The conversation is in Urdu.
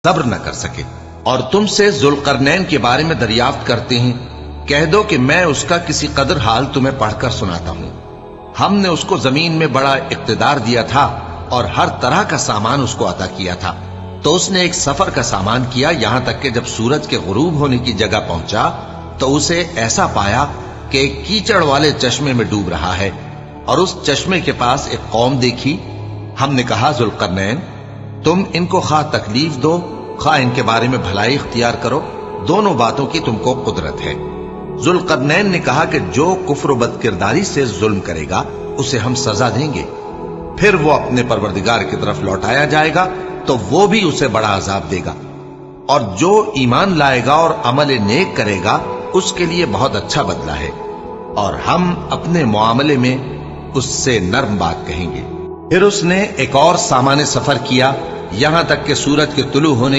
صبر نہ کر سکے۔ اور تم سے ذوالقرنین کے بارے میں دریافت کرتے ہیں، کہہ دو کہ میں اس کا کسی قدر حال تمہیں پڑھ کر سناتا ہوں۔ ہم نے اس کو زمین میں بڑا اقتدار دیا تھا اور ہر طرح کا سامان اس کو عطا کیا تھا، تو اس نے ایک سفر کا سامان کیا، یہاں تک کہ جب سورج کے غروب ہونے کی جگہ پہنچا تو اسے ایسا پایا کہ ایک کیچڑ والے چشمے میں ڈوب رہا ہے، اور اس چشمے کے پاس ایک قوم دیکھی۔ ہم نے کہا ذوالقرنین، تم ان کو خواہ تکلیف دو خواہ ان کے بارے میں بھلائی اختیار کرو، دونوں باتوں کی تم کو قدرت ہے۔ ذوالقرنین نے کہا کہ جو کفر و بد کرداری سے ظلم کرے گا اسے ہم سزا دیں گے، پھر وہ اپنے پروردگار کی طرف لوٹایا جائے گا تو وہ بھی اسے بڑا عذاب دے گا، اور جو ایمان لائے گا اور عمل نیک کرے گا اس کے لیے بہت اچھا بدلہ ہے، اور ہم اپنے معاملے میں اس سے نرم بات کہیں گے۔ پھر اس نے ایک اور سامان سفر کیا، یہاں تک کہ سورج کے طلوع ہونے